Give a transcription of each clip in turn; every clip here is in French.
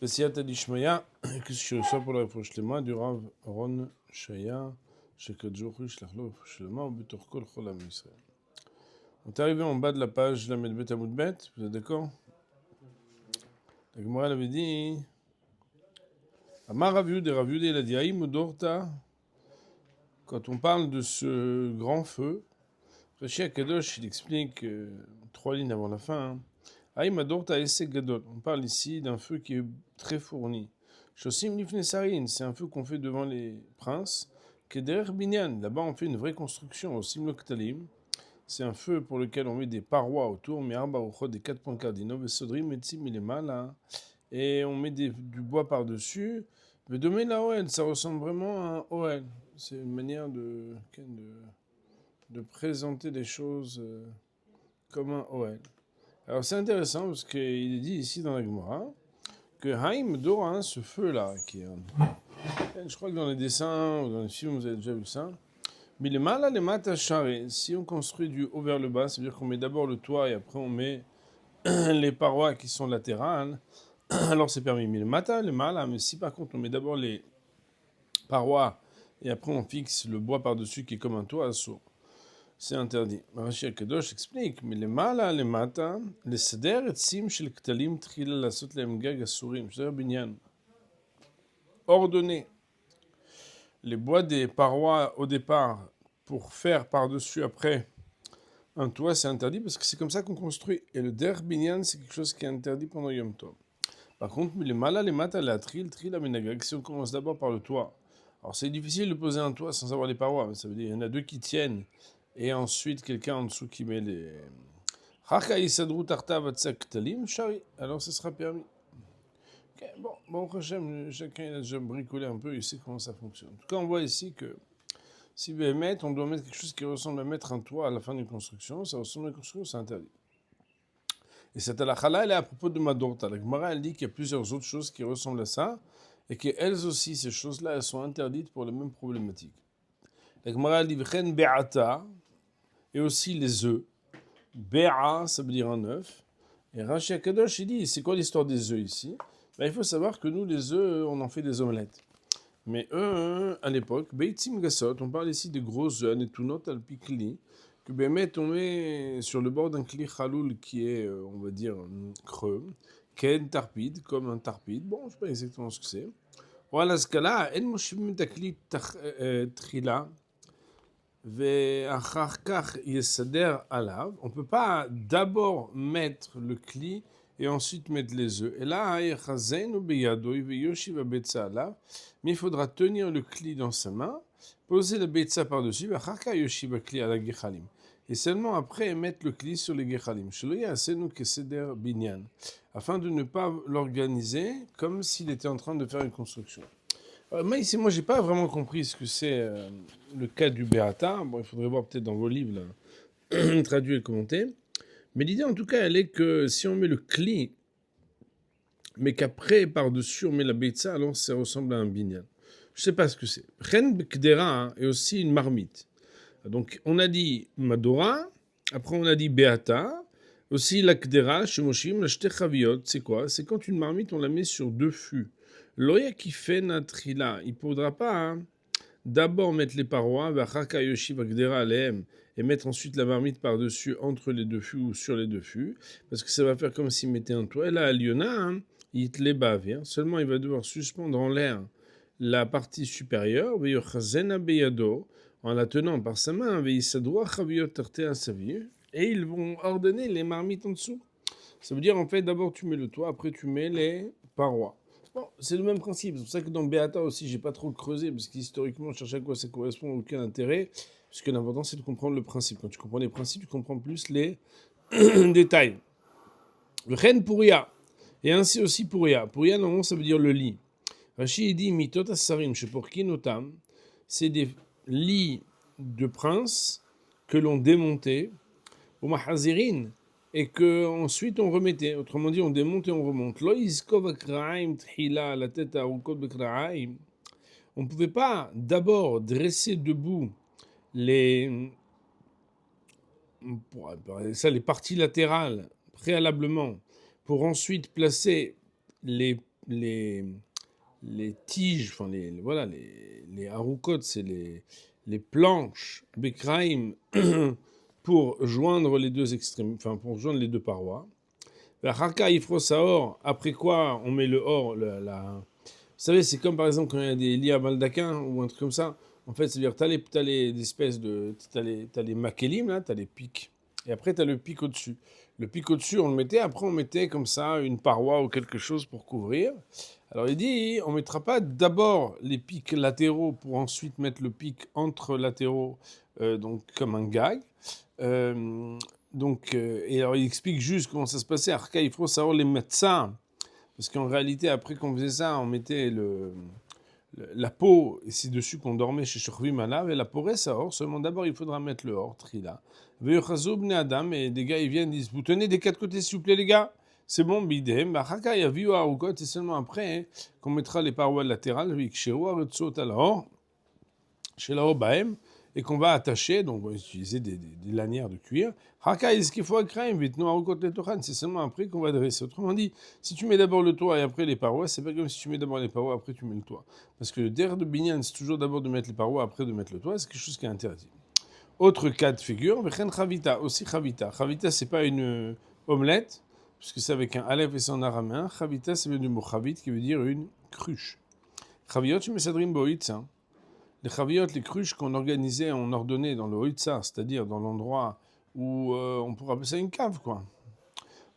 בסייעתא דשמיא, כשהוא pour la רפואה שלמה, du Rav Ron Shaya, שהקדוש ברוך הוא ישלח לו רפואה שלמה, ובתוך כל חול עם ישראל. On est arrivé en bas de la page la Medbet Amoudbet, vous êtes d'accord? La Gemara avait dit Amar Rav Yudé, il a dit Aïm Udorta, quand on parle de ce grand feu, Rashi Akadosh, il explique 3 lignes avant la fin. Aïm Udorta Esek Gadol, on parle ici d'un feu qui est très fourni. Shosim Lifnei Sarin, c'est un feu qu'on fait devant les princes. Keder Binyan, là-bas on fait une vraie construction au Simlo Ktalim. C'est un feu pour lequel on met des parois autour, mais arba ochot, des 4 points cardinaux, vesodrim, metzim, il est mal, et on met du bois par-dessus. Mais demain la Oel, ça ressemble vraiment à un Oel. C'est une manière de présenter les choses comme un Oel. Alors c'est intéressant parce qu'il est dit ici dans la Gemara que Haïm Dora, ce feu-là, qui est je crois que dans les dessins ou dans les films vous avez déjà vu ça. Mais les mal les matas charré, si on construit du haut vers le bas, c'est-à-dire qu'on met d'abord le toit et après on met les parois qui sont latérales, alors c'est permis. Mais les matas, les mal, mais si par contre on met d'abord les parois et après on fixe le bois par-dessus qui est comme un toit à sourd, c'est interdit. Rashi Akadosh explique, mais les mal, les matas, les seder et sim shel ktalim trila lasot lehem gag asurim, c'est-à-dire binyan, ordonner les bois des parois au départ pour faire par-dessus après un toit, c'est interdit parce que c'est comme ça qu'on construit. Et le der binyan, c'est quelque chose qui est interdit pendant Yom Tov. Par contre, les mala, les mata, la tril, la menagag, si on commence d'abord par le toit. Alors c'est difficile de poser un toit sans avoir les parois, mais ça veut dire qu'il y en a 2 qui tiennent et ensuite quelqu'un en dessous qui met les. Alors ce sera permis. Okay, bon, chacun a déjà bricolé un peu, il sait comment ça fonctionne. En tout cas, on voit ici que si on doit mettre quelque chose qui ressemble à mettre un toit à la fin d'une construction, ça ressemble à une construction, c'est interdit. Et cette halakha-là, elle est à propos de Madorta. La Gemara, elle dit qu'il y a plusieurs autres choses qui ressemblent à ça, et qu'elles aussi, ces choses-là, elles sont interdites pour les mêmes problématiques. La Gemara, elle dit V'chen be'ata, et aussi les œufs. Be'a, ça veut dire un œuf. Et Rashi Akadosh, il dit, c'est quoi l'histoire des œufs ici? Ben, il faut savoir que nous, les œufs, on en fait des omelettes. Mais eux, à l'époque, Beitzim Gassot, on parle ici de gros œufs, Netunot al Pikli, que Bémet on met sur le bord d'un kli chaloul qui est, on va dire, creux, Ken tarpide, comme un tarpide. Bon, je ne sais pas exactement ce que c'est. Voilà ce cas-là, En Moshim Takli Trila, Ve'achar Kach Yesader Alav. On ne peut pas d'abord mettre le kli et ensuite mettre les œufs. Et là, mais il faudra tenir le kli dans sa main, poser la betsa par-dessus, et seulement après mettre le kli sur les gechalim, afin de ne pas l'organiser comme s'il était en train de faire une construction. Moi, ici, je n'ai pas vraiment compris ce que c'est le cas du Beata. Bon, il faudrait voir peut-être dans vos livres, là, traduit et commenté. Mais l'idée, en tout cas, elle est que si on met le kli, mais qu'après, par-dessus, on met la beitza, alors ça ressemble à un binyan. Je ne sais pas ce que c'est. Ren Bekdera est aussi une marmite. Donc, on a dit Madora, après on a dit Beata, aussi la Kdera, Shemoshim, la Shtechaviot, c'est quoi? C'est quand une marmite, on la met sur 2 fûts. L'oya qui fait natrila, il ne faudra pas d'abord mettre les parois, et mettre ensuite la marmite par-dessus, entre les 2 fûts ou sur les 2 fûts, parce que ça va faire comme s'il mettait un toit. Et là, à Lyona, il te les bave. Seulement, il va devoir suspendre en l'air la partie supérieure, en la tenant par sa main, et ils vont ordonner les marmites en dessous. Ça veut dire, en fait, d'abord tu mets le toit, après tu mets les parois. Bon, c'est le même principe. C'est pour ça que dans Beata aussi, j'ai pas trop creusé, parce qu'historiquement, je cherchais à quoi ça correspond, aucun intérêt, puisque l'important, c'est de comprendre le principe. Quand tu comprends les principes, tu comprends plus les détails. Ren Pouria. Et ainsi aussi Pouria. Pouria, normalement, ça veut dire le lit. Rashi dit Mitot Asarim, chez Porkinotam, c'est des lits de princes que l'on démontait, au Mahazirin, et que ensuite on remettait. Autrement dit, on démonte et on remonte. On ne pouvait pas d'abord dresser debout les parties latérales préalablement pour ensuite placer les les tiges, enfin voilà, les haroukot, c'est les planches, bekraim, pour joindre les deux extrêmes, enfin pour joindre les deux parois. La haka ifrosaor, après quoi on met le or, vous savez, c'est comme par exemple quand il y a des lits à baldaquin ou un truc comme ça. En fait, c'est-à-dire, t'as les espèces de. T'as les makélim, là, t'as les pics. Et après, t'as le pic au-dessus. Le pic au-dessus, on le mettait. Après, on mettait comme ça une paroi ou quelque chose pour couvrir. Alors, il dit, on mettra pas d'abord les pics latéraux pour ensuite mettre le pic entre latéraux, donc comme un gag. Euh, et alors, il explique juste comment ça se passait. Arca, il faut savoir les médecins. Parce qu'en réalité, après qu'on faisait ça, on mettait la peau, et c'est dessus qu'on dormait chez Shurvi Malav, et la peau reste à or. Seulement d'abord, il faudra mettre le or, trila. Adam, et des gars, ils viennent, disent, vous tenez des quatre côtés, s'il vous plaît, les gars. C'est bon, bidem. Haka, ya vu ou quoi, c'est seulement après qu'on mettra les parois latérales, chez la Bahem, et qu'on va attacher, donc on va utiliser des lanières de cuir. Haka, est-ce qu'il faut craindre, vite, c'est seulement après qu'on va dresser. Autrement dit, si tu mets d'abord le toit et après les parois, c'est pas comme si tu mets d'abord les parois, après tu mets le toit. Parce que le derrière de Binyan, c'est toujours d'abord de mettre les parois, après de mettre le toit, c'est quelque chose qui est interdit. Autre cas de figure, Chavita, aussi Chavita. Chavita, c'est pas une omelette, puisque c'est avec un aleph et c'est en araméen. Chavita, c'est du mot chavit, qui veut dire une cruche. Chaviot, tu mets sadrim boïtza. Les chaviot, les cruches qu'on organisait, on ordonnait dans le Hoïtsar, c'est-à-dire dans l'endroit où on pourrait appeler ça une cave, quoi.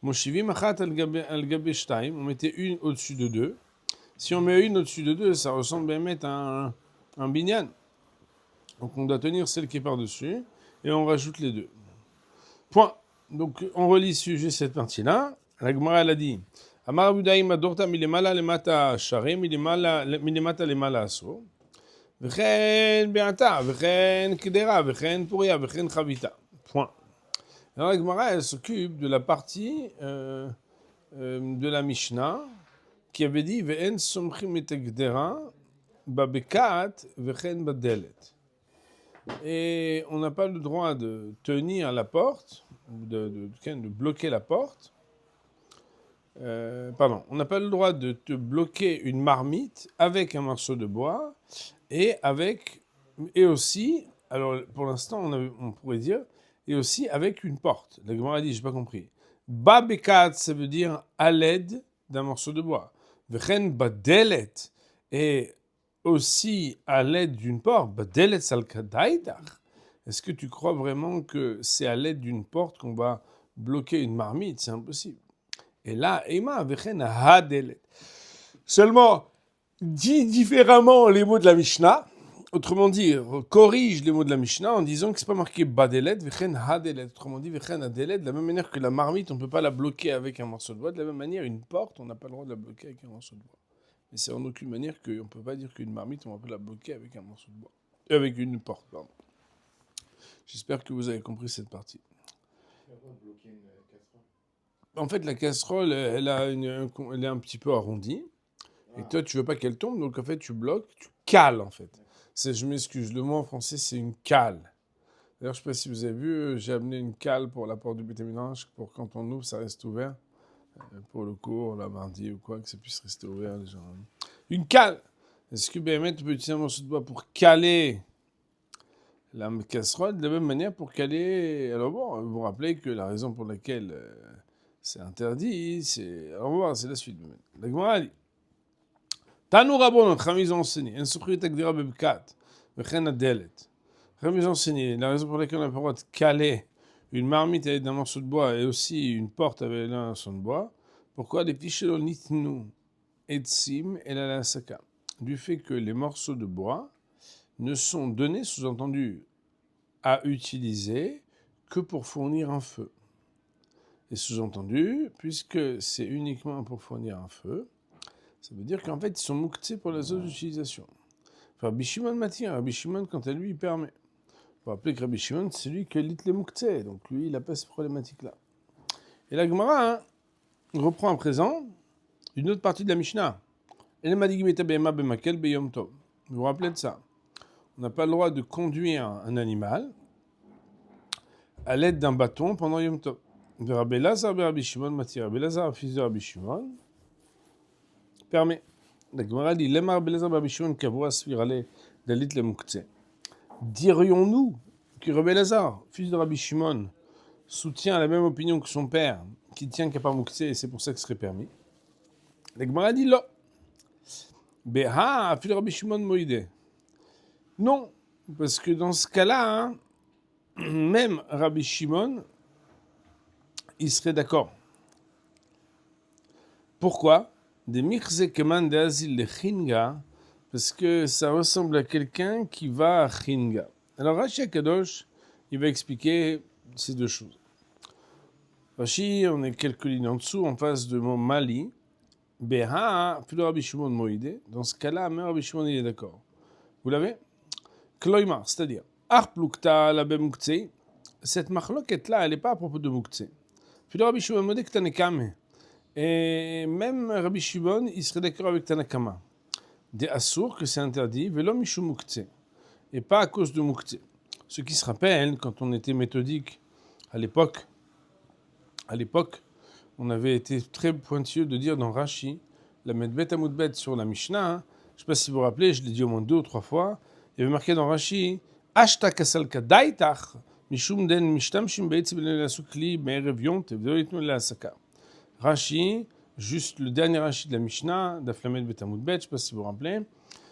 Moshivim achat al-gabe shtaim, on mettait une au-dessus de deux. Si on met une au-dessus de deux, ça ressemble à mettre un binyan. Donc on doit tenir celle qui est par-dessus et on rajoute les deux. Point. Donc on relit sujet cette partie-là. La Gemara elle a dit Amar Abudaïm adorta milemala lemata sharim milemata lemala aso. V'chen be'ata, v'chen kedera, v'chen puria, v'chen chavita. Point. Alors la Gemara, elle s'occupe de la partie de la Mishnah qui avait dit V'en somchim et kedera, babekat, v'chen badelet. Et on n'a pas le droit de tenir la porte, de bloquer la porte. On n'a pas le droit de te bloquer une marmite avec un morceau de bois et aussi, alors pour l'instant on pourrait dire, et aussi avec une porte. La Gemara dit, j'ai pas compris. Babekat, ça veut dire à l'aide d'un morceau de bois. V'chen badelet, et aussi à l'aide d'une porte. Badelet salkadaïdach. Est-ce que tu crois vraiment que c'est à l'aide d'une porte qu'on va bloquer une marmite? C'est impossible. Et là, Ema v'chen hadelet. Seulement, dis différemment les mots de la Mishnah. Autrement dit, corrige les mots de la Mishnah en disant que c'est pas marqué badelet, v'chen hadelet. Autrement dit, v'chen hadelet, de la même manière que la marmite, on peut pas la bloquer avec un morceau de bois. De la même manière, une porte, on n'a pas le droit de la bloquer avec un morceau de bois. Mais c'est en aucune manière qu'on ne peut pas dire qu'une marmite, on va la bloquer avec un morceau de bois. Avec une porte, pardon. J'espère que vous avez compris cette partie. En fait, la casserole, elle est un petit peu arrondie. Et toi, tu veux pas qu'elle tombe, donc en fait, tu bloques, tu cales, en fait. Je m'excuse, le mot en français, c'est une cale. D'ailleurs, je ne sais pas si vous avez vu, j'ai amené une cale pour la porte du bétaminage, pour quand on ouvre, ça reste ouvert. Pour le cours, la mardi ou quoi, que ça puisse rester ouvert. Les gens. Une cale. Est-ce que BMT peut utiliser un morceau de bois pour caler la casserole de la même manière pour caler... Alors bon, vous vous rappelez que la raison pour laquelle c'est interdit, c'est... Alors on va voir, c'est la suite. La Gemara dit Tanou Rabon, notre ami enseigné, un soukhrit akdira bebkat, v'chen adelet. Ramis enseigné, la raison pour laquelle on n'a pas le droit de caler une marmite avec un morceau de bois et aussi une porte avec un morceau de bois. Pourquoi les pichelo nitnu etsim et la saka? Du fait que les morceaux de bois ne sont donnés, sous-entendu, à utiliser que pour fournir un feu. Et sous-entendu, puisque c'est uniquement pour fournir un feu, ça veut dire qu'en fait, ils sont mouktsés pour les autres utilisations. Enfin, Rabbi Shimon m'attire. Rabbi Shimon, quant à lui, il permet. Il faut rappeler que Rabbi Shimon, c'est lui qui lit les mouktsés. Donc lui, il n'a pas ces problématiques-là. Et la Gemara reprend à présent une autre partie de la Mishnah. Vous vous rappelez de ça? On n'a pas le droit de conduire un animal à l'aide d'un bâton pendant Yom Tov. Rabbi Lazar, Rabbi Shimon, Rabbi Lazar, fils de Rabbi Shimon, permet. La Gemara dit Lemar Belazar Rabbi Shimon Kavua Svirale Dalit le Moukhtse. Dirions-nous que Rabbi Elazar, fils de Rabbi Shimon, soutient la même opinion que son père, qui tient qu'il n'y a pas Moukhtse et c'est pour ça que ce serait permis? La Gemara dit Lo. Beha, fils de Rabbi Shimon Moïde. Non, parce que dans ce cas-là, hein, même Rabbi Shimon, il serait d'accord. Pourquoi? Des michze keman de azil de chinga, parce que ça ressemble à quelqu'un qui va à chinga. Alors Rashi Akadosh, il va expliquer ces deux choses. Rashi, on est quelques lignes en dessous, en face de mot Mali. Beha, filo Rabbi Shimon Moïde. Dans ce cas-là, même Rabbi Shimon, il est d'accord. Vous l'avez? Kloimar, c'est-à-dire, Arplukta la Moukhtse, cette machloket-là, elle n'est pas à propos de Moukhtse. Filo Rabbi Shimon Moïde Ktanekame. Et même Rabbi Shimon, il serait d'accord avec Tanakama. Des assours que c'est interdit, velo mishu Moukhtse. Et pas à cause de Moukhtse. Ce qui se rappelle, quand on était méthodique à l'époque, on avait été très pointilleux de dire dans Rashi, la Medbet Amoudbet sur la Mishnah, hein, je ne sais pas si vous vous rappelez, je l'ai dit au moins 2 ou 3 fois, il y avait marqué dans Rashi, Ashta kasalka daitach, mishum den mishtamshim beitzi ben asukli me'erev yont, velo yitnu le'asaka. Rashi, juste le dernier Rashi de la Mishnah, d'Aflamed Betamoudbet, je ne sais pas si vous vous rappelez,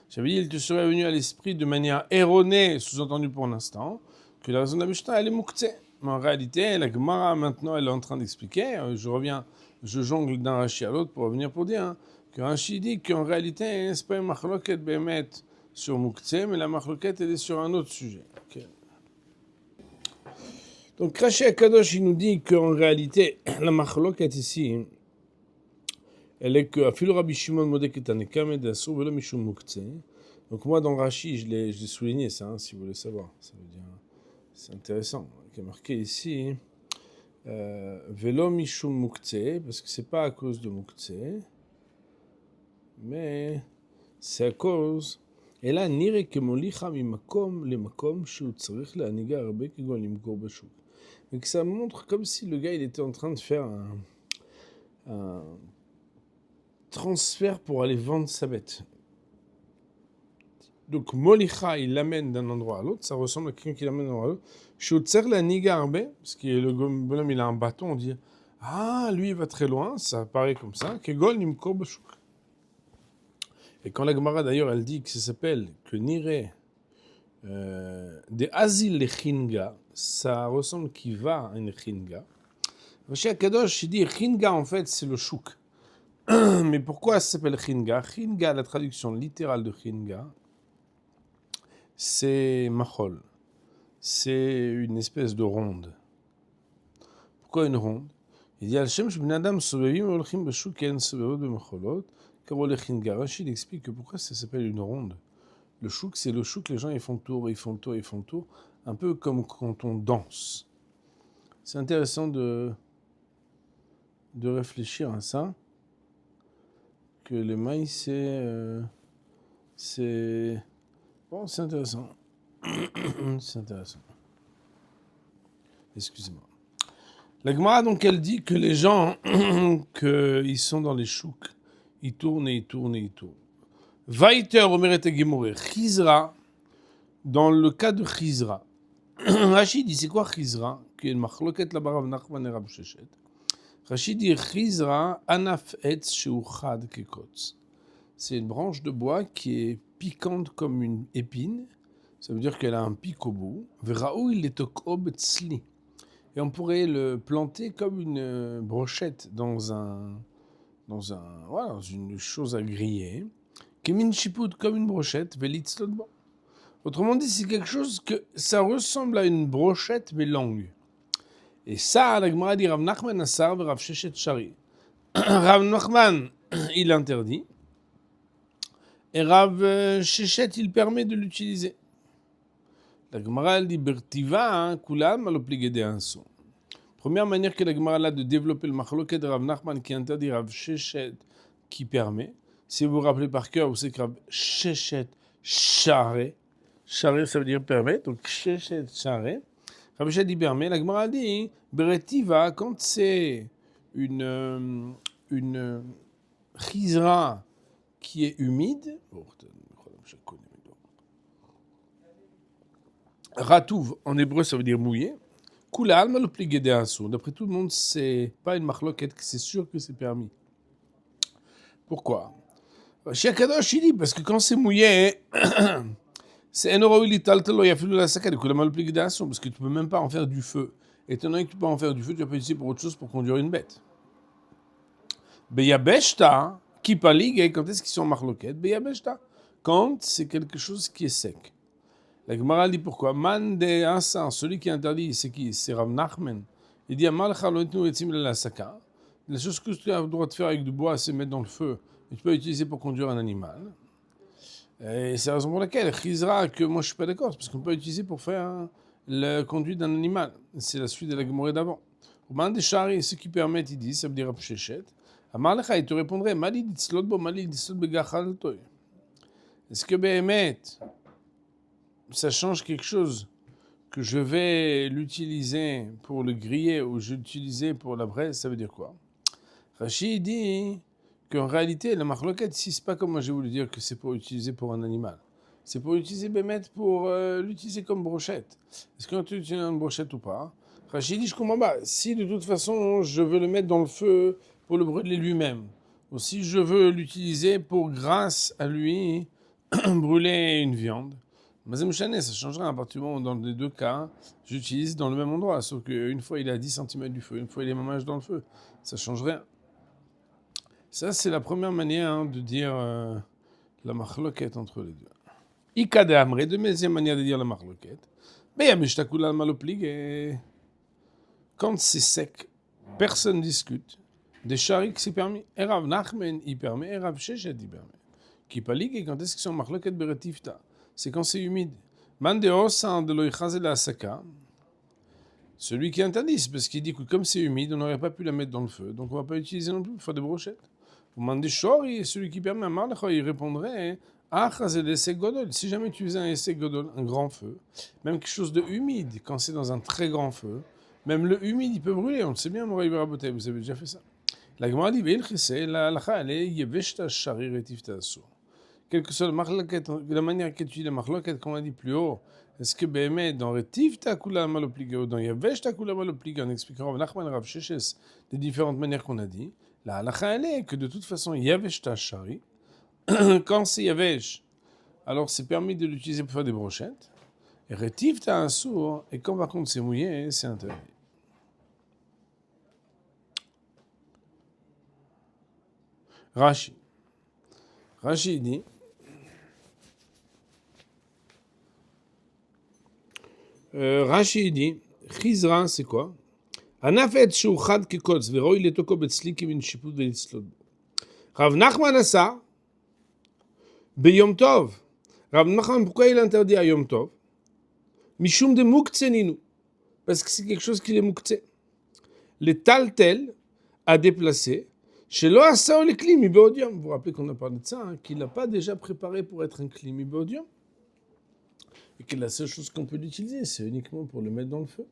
j'avais dit, il te serait venu à l'esprit de manière erronée, sous-entendu pour l'instant, que la raison de la Mishnah, elle est Moukhtse. Mais en réalité, la Gemara, maintenant, elle est en train d'expliquer, je jongle d'un Rashi à l'autre pour revenir pour dire, hein, que Rashi dit qu'en réalité, ce n'est pas une machloket bémet sur Moukhtse, mais la machloket, elle est sur un autre sujet. Okay. Donc, Rashi Akadosh, il nous dit qu'en réalité, la machloket ici, elle est que Afilo Rabbi Shimon Modek et Tanekame d'Assour Velo Mishum Moukhtse. Donc, moi, dans Rashi, je l'ai souligné ça, hein, si vous voulez savoir. Ça veut dire, c'est intéressant. Il est marqué ici Velo Mishum Moukhtse, parce que c'est pas à cause de Moukhtse, mais c'est à cause. Et là, Nire Kemolicha Mimakom le Makom Shu Tzarich la Aniga Arbe Kegon Limkor Bashuk. Donc ça montre comme si le gars il était en train de faire un transfert pour aller vendre sa bête. Donc Molicha il l'amène d'un endroit à l'autre, ça ressemble à quelqu'un qui l'amène d'un endroit à l'autre. Shu Tzarich la Aniga Arbe, parce que le bonhomme il a un bâton, on dit ah lui il va très loin, ça paraît comme ça. Kegon Limkor Bashuk. Et quand la Gemara d'ailleurs elle dit que ça s'appelle que Nire des Azil le Chinga, ça ressemble qui va à une Chinga. Rashi Akadosh il dit Chinga en fait c'est le chouk. Mais pourquoi ça s'appelle Chinga? Chinga, la traduction littérale de Chinga, c'est Machol. C'est une espèce de ronde. Pourquoi une ronde? Il dit Al-Shem Shbinadam Sobevim Olchim Beshuken Sobevot Bemacholot. Rachid explique que pourquoi ça s'appelle une ronde. Le chouk, c'est le chouk, les gens ils font le tour, ils font le tour, ils font le tour, un peu comme quand on danse. C'est intéressant de réfléchir à ça, que le maïs c'est bon, c'est intéressant. C'est intéressant. Excusez-moi. La Gemara donc elle dit que les gens qu'ils sont dans les chouks, ils tournent et ils tournent et ils tournent. Vaïter omeret gemore Chizra, dans le cas de Chizra. Rachid dit c'est quoi Chizra? Qui est une machloket la barav Nachman et Rab Sheshet. Rachid dit Chizra anaf etz sheuchad kekotz. C'est une branche de bois qui est piquante comme une épine. Ça veut dire qu'elle a un pic au bout. Veraou il est okob tzli. Et on pourrait le planter comme une brochette dans une chose à griller. Kemin chipout comme une brochette, velitzlot bon. Autrement dit, c'est quelque chose que ça ressemble à une brochette mais longue. Et ça, la Gemara dit Rav Nachman Asar ve Rav Sheshet Shari. Rav Nachman, il interdit. Et Rav Sheshet, il permet de l'utiliser. La Gemara dit Bertiva, Kulam, alopligede anso. Première manière que la Gemara a de développer le machloket de Rav Nachman qui interdit, Rav Sheshet qui permet. Si vous vous rappelez par cœur, vous savez que Rav Sheshet Share, Share ça veut dire permettre, donc Sheshet Share. Rav Sheshet dit permet. La Gemara dit Beretiva, quand c'est une chizra qui est humide, Ratouv, en hébreu, ça veut dire mouillé. Kula alma lo pli gede asur. D'après tout le monde, c'est pas une marloquette, c'est sûr que c'est permis. Pourquoi? Chez Kadosh, il dit, parce que quand c'est mouillé, c'est enoraouli taltalo yafilu la sakade, kula alma lo pli gede asur, parce que tu peux même pas en faire du feu. Étant donné que tu peux en faire du feu, tu vas pas utiliser pour autre chose pour conduire une bête. Beyabeshta, qui palig, quand est-ce qu'ils sont marloquettes? Beyabeshta, quand c'est quelque chose qui est sec. La Gemara dit pourquoi? Man de Asa, celui qui interdit, c'est qui? C'est Rav Nachman. Il dit Amalcha lo etnu etzim la saka. La chose que tu as le droit de faire avec du bois, c'est mettre dans le feu. Et tu peux l'utiliser pour conduire un animal. Et c'est la raison pour laquelle Chizra, que moi je suis pas d'accord, parce qu'on peut l'utiliser pour faire la conduite d'un animal. C'est la suite de la Gemara d'avant. Au man de Shari, ce qui permet, il dit, ça veut dire Rav Shechet. Amalcha, il te répondrait Mali dit slotbo, Mali dit slot begachaltoy. Est-ce que Behemet, ça change quelque chose que je vais l'utiliser pour le griller ou je vais l'utiliser pour la braise, ça veut dire quoi? Rachid dit qu'en réalité, la marloquette, si c'est pas comme moi j'ai voulu dire que c'est pour utiliser pour un animal. C'est pour utiliser Bémet pour l'utiliser comme brochette. Est-ce qu'on peut utiliser une brochette ou pas? Rachid dit, je comprends pas. Si de toute façon, je veux le mettre dans le feu pour le brûler lui-même, ou si je veux l'utiliser pour, grâce à lui, brûler une viande, mais ça changera à partir du moment où dans les deux cas, j'utilise dans le même endroit. Sauf qu'une fois il est à 10 cm du feu, une fois il est mamage dans le feu. Ça change rien. Ça, c'est la première manière de dire la marloquette entre les deux. Ika de Amré, deuxième manière de dire la marloquette. Mais Yamishtakula maloplig, quand c'est sec, personne discute. Des charik, c'est permis. Erav Nachmen, il permet. Erav Shechet, il permet. Qui palig, et quand est-ce qu'ils sont marloquette beretifta? C'est quand c'est humide. Mandéosan de l'oichaze la saka. Celui qui interdit, c'est parce qu'il dit que comme c'est humide, on n'aurait pas pu la mettre dans le feu. Donc on ne va pas utiliser non plus pour faire des brochettes. Pour mandé shori, celui qui permet à Marlecha, il répondrait Achaz el essek godol. Si jamais tu faisais un essek godol, un grand feu, même quelque chose de humide, quand c'est dans un très grand feu, même le humide, il peut brûler. On le sait bien, Moraï Beraboté, vous avez déjà fait ça. La Gemara dit la halacha, elle est yeveshta shari retifta asur. Quelle que soit la manière qu'étudie la marloquette, comme on a dit plus haut, est-ce que Béhémet, dans Retiv Takula Malopliga ou dans Yavesh Takula Malopliga, en expliquant Rav Nachman Rav Shechet des différentes manières qu'on a dit, la halakha elle est que de toute façon, Yavesh Tashari, quand c'est Yavesh, alors c'est permis de l'utiliser pour faire des brochettes, et Retiv Ta'asur, et quand par contre c'est mouillé, c'est interdit. Rashi dit, Rashi dit, Chizra, c'est quoi? Anafet shouchad kekotz, veroi letoko betzliki min shiput velitzlod. Rav Nachman asa, beyom tov. Rav Nachman, pourquoi il interdit à Yom Tov? Mishum de muktzeninu. Parce que c'est quelque chose qui est muktzé. Les taltel à déplacer, shelo asa le kli mi beodium. Vous vous rappelez qu'on a parlé de ça, hein, qu'il n'a pas déjà préparé pour être un kli mi beodium. Et que la seule chose qu'on peut l'utiliser, c'est uniquement pour le mettre dans le feu.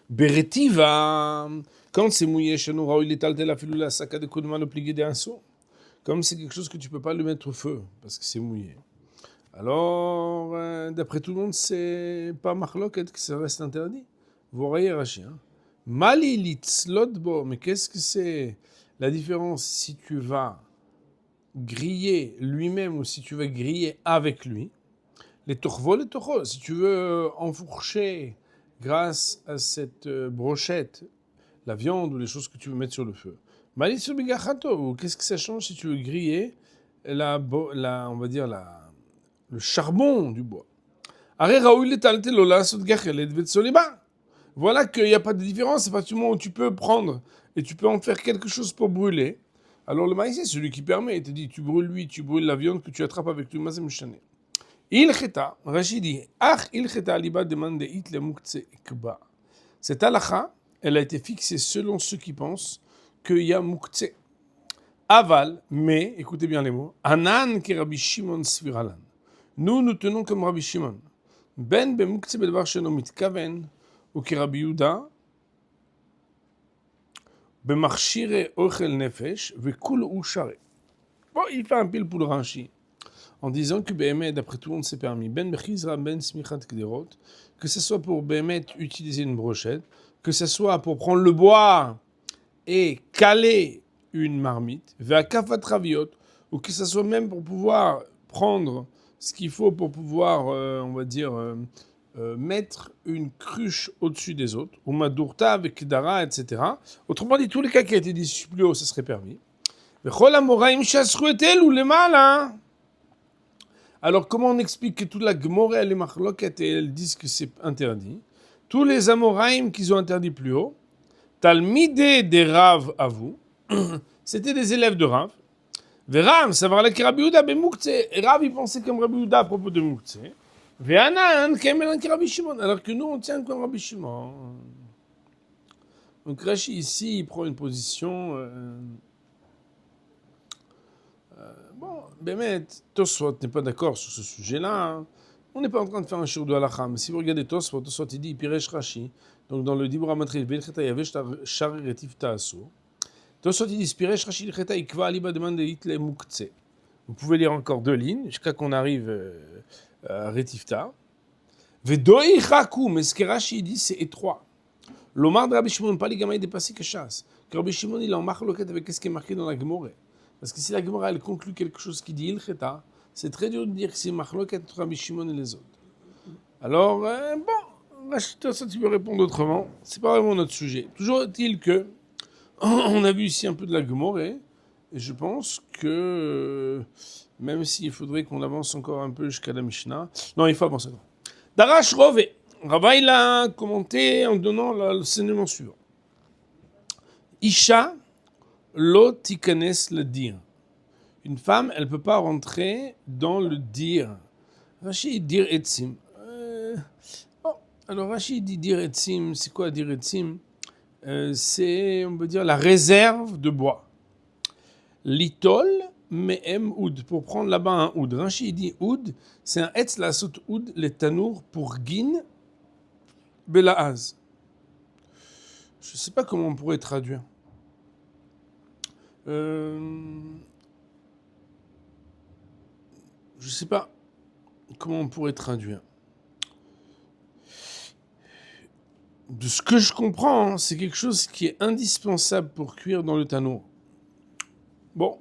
Beretiva, quand c'est mouillé, chez nous, Raoul est talté la filula, sac de koudman au plié d'un saut. Comme c'est quelque chose que tu ne peux pas le mettre au feu, parce que c'est mouillé. Alors, d'après tout le monde, c'est pas marloquette que ça reste interdit. Vous voyez, Rachi, hein? Mali litzlotbo, mais qu'est-ce que c'est la différence si tu vas griller lui-même ou si tu vas griller avec lui? Les torvol et torvol, si tu veux enfourcher grâce à cette brochette la viande ou les choses que tu veux mettre sur le feu. Malisu bigachato, qu'est-ce que ça change si tu veux griller on va dire le charbon du bois? Voilà qu'il n'y a pas de différence à partir du moment où tu peux prendre et tu peux en faire quelque chose pour brûler. Alors le maïs, c'est celui qui permet. Il te dit, tu brûles lui, tu brûles la viande que tu attrapes avec lui. Il cheta, Rachid dit, il cheta aliba demande it le muktse ekba. Cette halakha, elle a été fixée selon ceux qui pensent qu'il y a muktse. Aval, mais, écoutez bien les mots, anan ki Rabbi Shimon sviralan. Nous tenons comme Rabbi Shimon. Ben be muktse bedvar sheno mitkaven, ou ki Rabbi Yuda, be marchire ochel nefesh, ve kul u share. Bon, il fait un pile pour le Rashi, en disant que Béhémet, d'après tout le monde, c'est permis. Ben Bechizra, Ben Smichat Kderot, que ce soit pour Béhémet utiliser une brochette, que ce soit pour prendre le bois et caler une marmite, Ve'akafat Raviot, ou que ce soit même pour pouvoir prendre ce qu'il faut pour pouvoir, on va dire, mettre une cruche au-dessus des autres, ou Madurta avec Dara, etc. Autrement dit, tous les cas qui ont été dit plus haut, ça serait permis. Vechol Amoraim Shasru et Elu Lemala. Alors, comment on explique que toute la Gemorah et les Machloket, elles disent que c'est interdit? Tous les Amoraïm qu'ils ont interdit plus haut, Talmidé des Rav à vous, c'était des élèves de Rav. Veram, savoir la Rabbi Yehuda ben Moukhtse. Et Rav, il pensait comme Rabbi Yehuda à propos de Moukhtse. Ve'anan, kemelan ki Rabbi Shimon. Alors que nous, on tient comme Rabbi Shimon. Donc Rashi, ici, il prend une position... Bon, Bémet, Tosfot n'est pas d'accord sur ce sujet-là. Hein. On n'est pas en train de faire un shiur de halakha. Mais si vous regardez Tosfot, il dit Piresh Rashi. Donc dans le Dibur Amatril, Belcheta Yavesh Shar Retif Taaso. Tosfot il dit Piresh Rashi Lcheta Ikva Aliba demande Hitle Moukhtse. Vous pouvez lire encore 2 lignes jusqu'à qu'on arrive à Retifta. Vedoi Chakou, mais ce que Rashi dit, c'est étroit. L'Omar de Rabbi Shimon, pas les gamins, il dépassé que chasse. Que Rabbi Shimon, il est en marloquette avec ce qui est marqué dans la Gemorah. Parce que si la Gemara elle conclut quelque chose qui dit Ilcheta, c'est très dur de dire que c'est Machloket entre Rabbi Shimon et les autres. Alors, bon, ça tu peux répondre autrement. C'est pas vraiment notre sujet. Toujours est-il que, on a vu ici un peu de la Gemara, et je pense que, même s'il faudrait qu'on avance encore un peu jusqu'à la Mishnah, non, il faut avancer. Darash Rove, Rava il a commenté en donnant l'enseignement suivant. Isha, Lo tikanes le dir. Une femme, elle ne peut pas rentrer dans le dir. Rashi dir etzim. Alors Rashi dit dir etzim. C'est quoi dir etzim? C'est, on peut dire, la réserve de bois. Litol me'em oud. Pour prendre là-bas un oud. Rashi dit oud. C'est un etz la sout oud, les tanour pour gin belaaz. Je ne sais pas comment on pourrait traduire. Je ne sais pas comment on pourrait traduire. De ce que je comprends, hein, c'est quelque chose qui est indispensable pour cuire dans le tanour. Bon,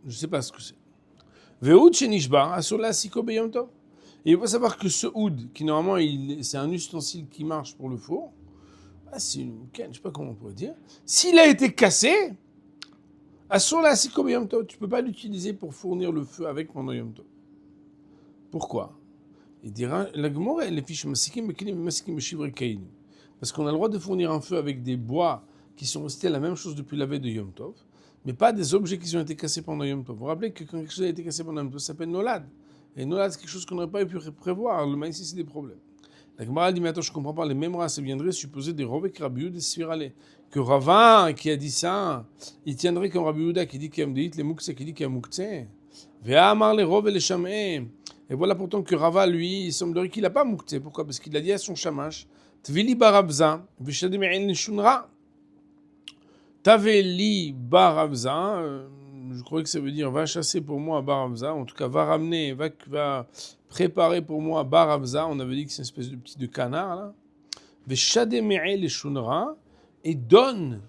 je ne sais pas ce que c'est. Veoud chenishba asola siko beyom tov. Et il faut savoir que ce oud, qui normalement c'est un ustensile qui marche pour le four, c'est une canne, je ne sais pas comment on pourrait dire. S'il a été cassé, asola siko beyom tov, tu ne peux pas l'utiliser pour fournir le feu avec pendant yom tov. Pourquoi? Il dira, la Gemara, elle est fiche masikim, parce qu'on a le droit de fournir un feu avec des bois qui sont restés la même chose depuis la veille de Yom Tov, mais pas des objets qui ont été cassés pendant Yom Tov. Vous vous rappelez que quand quelque chose a été cassé pendant Yom Tov, ça s'appelle Nolad. Et Nolad, c'est quelque chose qu'on n'aurait pas pu prévoir. Le maïs, c'est des problèmes. La Gemara dit, mais attends, je ne comprends pas, les mêmes races viendraient supposer des Rovek Rabbi Yehuda Sfirale. Que Ravin, qui a dit ça, il tiendrait comme Rabbi Yehuda qui dit qu'il y a Mdeit, les Moukse, qui dit qu'il y a Moukse. Vea Amar les Rov et les Shameh. Et voilà pourtant que Rava, lui, il semblerait qu'il n'a pas moukté. Pourquoi? Parce qu'il a dit à son shamash, Tvili barabza, vishadimi'in shunra. Taveli barabza, je crois que ça veut dire va chasser pour moi barabza, en tout cas va ramener, va préparer pour moi barabza. On avait dit que c'est une espèce de petit canard là. Vishadimi'in shunra, et donne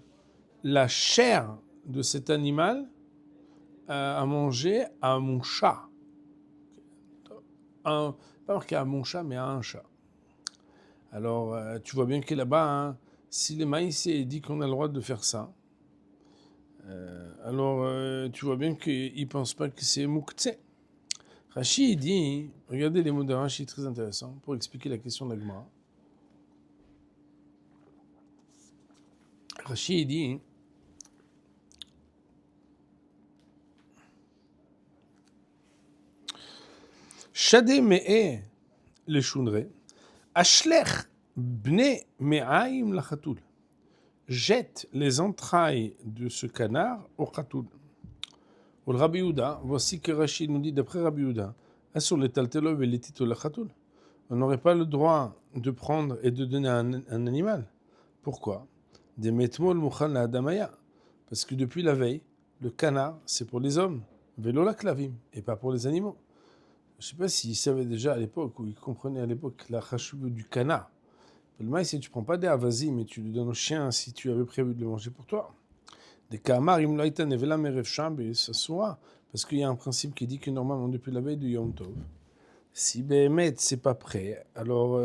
la chair de cet animal à manger à mon chat. Pas marqué à mon chat, mais à un chat. Alors, tu vois bien que là-bas, hein, si le maïs dit qu'on a le droit de faire ça, alors tu vois bien qu'il ne pense pas que c'est Moukhtse. Rashi dit, regardez les mots de Rashi, très intéressant, pour expliquer la question de la Gemara. Rashi dit, Shadé me'e le shunre, ashlech bne me'aim la chatoul. Jette les entrailles de ce canard au chatoul. Au Rabbi Yehuda, voici que Rachid nous dit, d'après Rabbi Yehuda, sur les taltelov et les titos la chatoul, on n'aurait pas le droit de prendre et de donner un animal. Pourquoi? Des metmol mouchan la adamaya. Parce que depuis la veille, le canard, c'est pour les hommes, vélo la clavim, et pas pour les animaux. Je ne sais pas s'ils savaient déjà à l'époque, ou ils comprenaient à l'époque la chachouve du canard. Le maïs, si tu ne prends pas des avazim, mais tu le donnes au chien si tu avais prévu de le manger pour toi. Des kamar, im laïta nevela merev sham, et ça soit, parce qu'il y a un principe qui dit que normalement, depuis la veille du Yom Tov, si Béhémet, c'est pas prêt, alors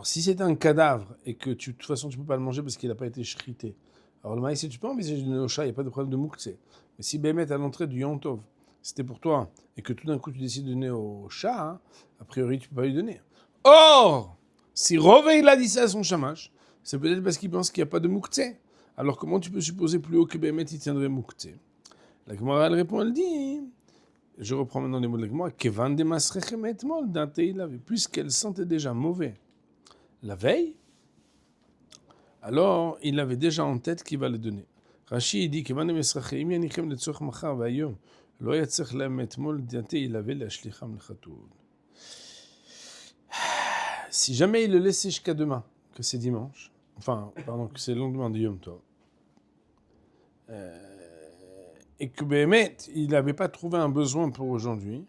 si c'est un cadavre et que de toute façon, tu ne peux pas le manger parce qu'il n'a pas été shrité, alors le maïs, si tu peux envisager de donner au chat, il n'y a pas de problème de mouktsé. Mais si Béhémet, à l'entrée du Yom Tov, c'était pour toi, et que tout d'un coup, tu décides de donner au chat, hein, a priori, tu ne peux pas lui donner. Or, si Rove, il a dit ça à son chamash, c'est peut-être parce qu'il pense qu'il n'y a pas de mouktsé. Alors comment tu peux supposer plus haut que Béhémet, il tiendrait mouktsé? La Gemara, elle répond, elle dit, je reprends maintenant les mots de la Gemara, Kevan de Masrechem etmol d'Antei puisqu'elle sentait déjà mauvais la veille, alors il avait déjà en tête qu'il va le donner. Rashi dit Kevan de Masrechem yanichem letzorch machar vayom lo yatzech lem etmol d'Antei lashlicham lechatul. Si jamais il le laissait jusqu'à demain, que c'est dimanche, que c'est le lendemain de Yom Tov, et que Béhémet, il n'avait pas trouvé un besoin pour aujourd'hui,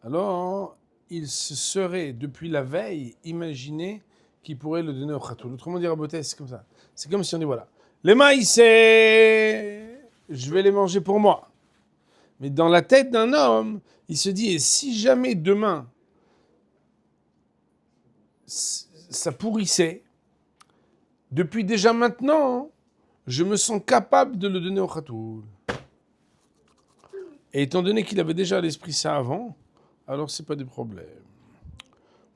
alors il se serait, depuis la veille, imaginé qu'il pourrait le donner au Khatoul. Autrement dit, Raboté, c'est comme ça. C'est comme si on dit, voilà, les maïs, je vais les manger pour moi. Mais dans la tête d'un homme, il se dit, et si jamais demain, ça pourrissait, depuis déjà maintenant, je me sens capable de le donner au Khatoul. Et étant donné qu'il avait déjà à l'esprit ça avant, alors c'est pas des problèmes.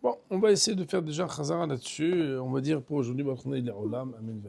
Bon, on va essayer de faire déjà un chazara là-dessus. On va dire pour aujourd'hui, Amen.